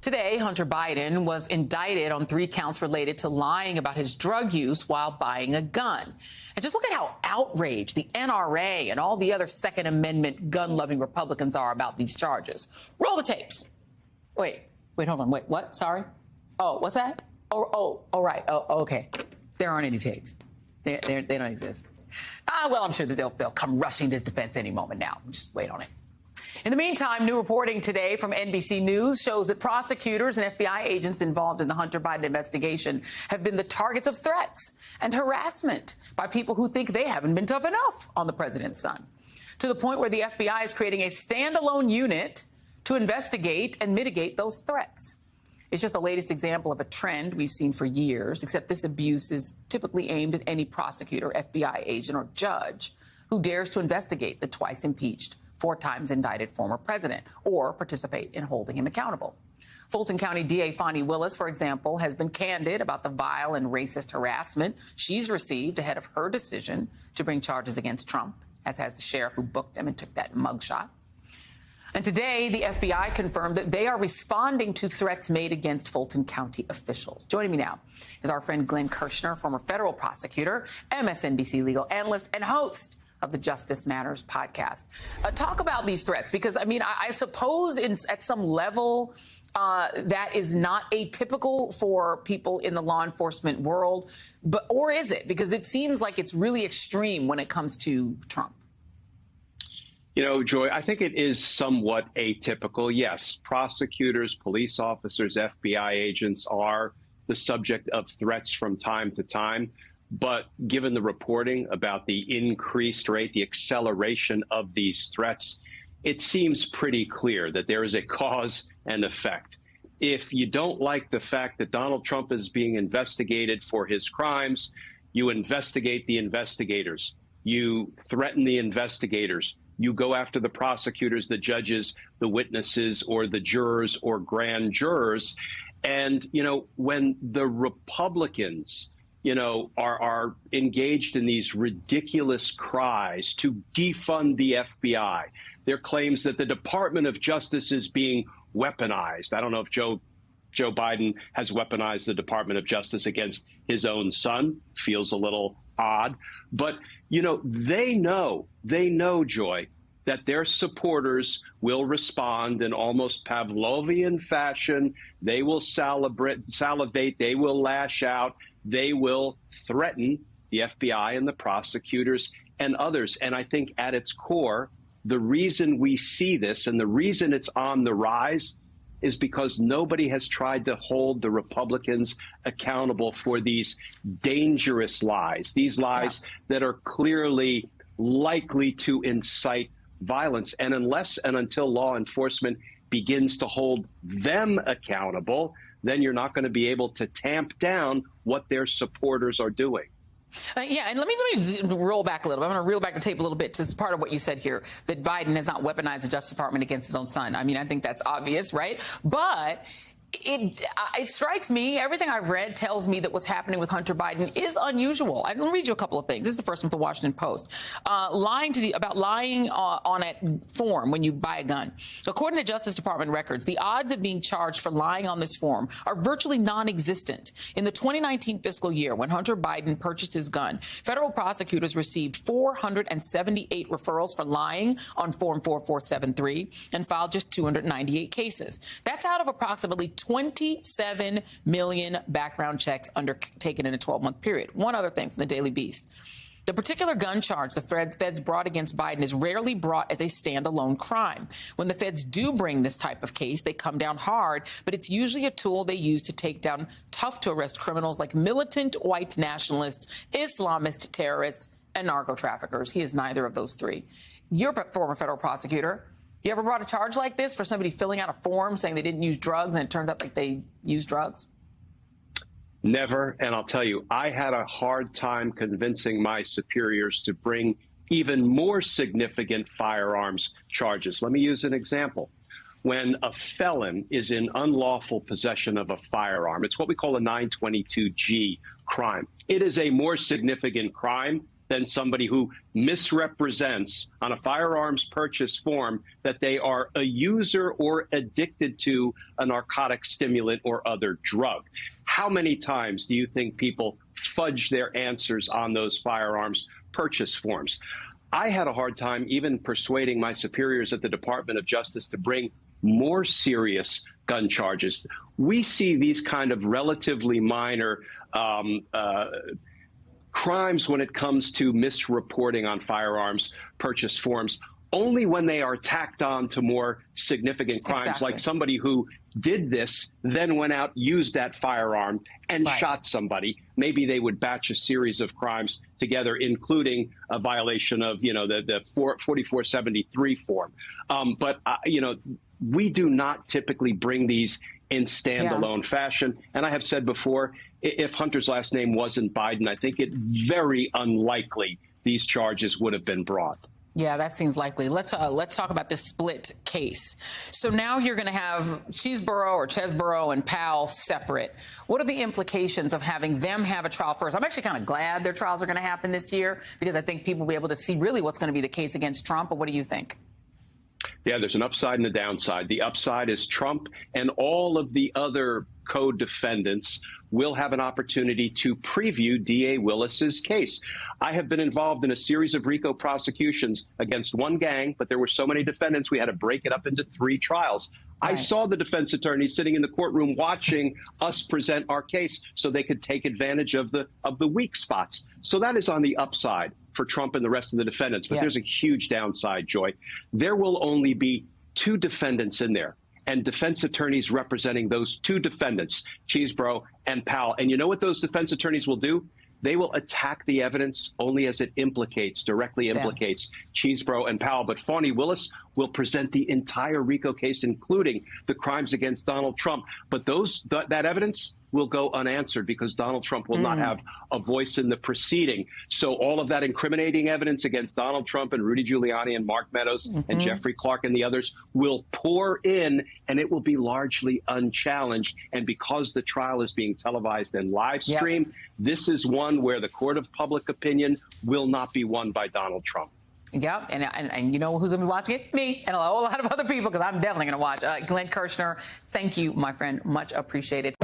Today, Hunter Biden was indicted on 3 counts related to lying about his drug use while buying a gun. And just look at how outraged the NRA and all the other Second Amendment gun-loving Republicans are about these charges. Roll the tapes. Wait, hold on. Wait, what? Sorry? Oh, what's that? Right. Okay. There aren't any tapes. They don't exist. Well, I'm sure that they'll come rushing to his defense any moment now. Just wait on it. In the meantime, new reporting today from NBC News shows that prosecutors and FBI agents involved in the Hunter Biden investigation have been the targets of threats and harassment by people who think they haven't been tough enough on the president's son, to the point where the FBI is creating a standalone unit to investigate and mitigate those threats. It's just the latest example of a trend we've seen for years, except this abuse is typically aimed at any prosecutor, FBI agent, or judge who dares to investigate the twice impeached, 4 times indicted former president or participate in holding him accountable. Fulton County DA Fani Willis, for example, has been candid about the vile and racist harassment she's received ahead of her decision to bring charges against Trump, as has the sheriff who booked him and took that mugshot. And today, the FBI confirmed that they are responding to threats made against Fulton County officials. Joining me now is our friend Glenn Kirshner, former federal prosecutor, MSNBC legal analyst, and host of the Justice Matters podcast. Talk about these threats, because, I mean, I suppose at some level that is not atypical for people in the law enforcement world, or is it? Because it seems like it's really extreme when it comes to Trump. You know, Joy, I think it is somewhat atypical. Yes, prosecutors, police officers, FBI agents are the subject of threats from time to time. But given the reporting about the increased rate, the acceleration of these threats, it seems pretty clear that there is a cause and effect. If you don't like the fact that Donald Trump is being investigated for his crimes, you investigate the investigators. You threaten the investigators. You go after the prosecutors, the judges, the witnesses, or the jurors or grand jurors. And, you know, when the Republicans are engaged in these ridiculous cries to defund the FBI. Their claims that the Department of Justice is being weaponized. I don't know if Joe Biden has weaponized the Department of Justice against his own son. Feels a little odd. But, you know, they know, Joy, that their supporters will respond in almost Pavlovian fashion. They will salivate. They will lash out. They will threaten the FBI and the prosecutors and others. And I think at its core, the reason we see this and the reason it's on the rise is because nobody has tried to hold the Republicans accountable for these dangerous lies, these lies that are clearly likely to incite violence. And unless and until law enforcement begins to hold them accountable, then you're not going to be able to tamp down what their supporters are doing. And let me roll back a little bit. I'm going to reel back the tape a little bit to part of what you said here, that Biden has not weaponized the Justice Department against his own son. I mean, I think that's obvious, right? But it strikes me, everything I've read tells me that what's happening with Hunter Biden is unusual. I'm going to read you a couple of things. This is the first one from the Washington Post. About lying on a form when you buy a gun. According to Justice Department records, the odds of being charged for lying on this form are virtually non-existent. In the 2019 fiscal year, when Hunter Biden purchased his gun, federal prosecutors received 478 referrals for lying on Form 4473 and filed just 298 cases. That's out of approximately 27 million background checks undertaken in a 12-month period. One other thing from the Daily Beast. The particular gun charge the feds brought against Biden is rarely brought as a standalone crime. When the feds do bring this type of case, they come down hard, but it's usually a tool they use to take down tough-to-arrest criminals like militant white nationalists, Islamist terrorists, and narco-traffickers. He is neither of those three. You're a former federal prosecutor. You ever brought a charge like this for somebody filling out a form saying they didn't use drugs and it turns out like they used drugs? Never. And I'll tell you, I had a hard time convincing my superiors to bring even more significant firearms charges. Let me use an example. When a felon is in unlawful possession of a firearm, it's what we call a 922G crime. It is a more significant crime than somebody who misrepresents on a firearms purchase form that they are a user or addicted to a narcotic stimulant or other drug. How many times do you think people fudge their answers on those firearms purchase forms? I had a hard time even persuading my superiors at the Department of Justice to bring more serious gun charges. We see these kind of relatively minor crimes when it comes to misreporting on firearms purchase forms only when they are tacked on to more significant crimes, Exactly. like somebody who did this, then went out, used that firearm, and Right. shot somebody. Maybe they would batch a series of crimes together, including a violation of, the 4473 form. But we do not typically bring these in standalone fashion. And I have said before, if Hunter's last name wasn't Biden, I think it very unlikely these charges would have been brought. Yeah, that seems likely. Let's talk about this split case. So now you're going to have Chesborough and Powell separate. What are the implications of having them have a trial first? I'm actually kind of glad their trials are going to happen this year because I think people will be able to see really what's going to be the case against Trump. But what do you think? Yeah, there's an upside and a downside. The upside is Trump and all of the other co-defendants will have an opportunity to preview D.A. Willis's case. I have been involved in a series of RICO prosecutions against one gang, but there were so many defendants, we had to break it up into 3 trials. Right. I saw the defense attorneys sitting in the courtroom watching us present our case so they could take advantage of the weak spots. So that is on the upside for Trump and the rest of the defendants. But there's a huge downside, Joy. There will only be 2 defendants in there and defense attorneys representing those 2 defendants, Chesborough and Powell. And you know what those defense attorneys will do? They will attack the evidence only as it directly implicates Chesborough and Powell. But Fani Willis will present the entire RICO case, including the crimes against Donald Trump. But that evidence will go unanswered because Donald Trump will not have a voice in the proceeding. So all of that incriminating evidence against Donald Trump and Rudy Giuliani and Mark Meadows and Jeffrey Clark and the others will pour in, and it will be largely unchallenged. And because the trial is being televised and live streamed, this is one where the court of public opinion will not be won by Donald Trump. Yeah, and you know who's going to be watching it? Me and a whole lot of other people, because I'm definitely going to watch. Glenn Kirshner, thank you, my friend. Much appreciated.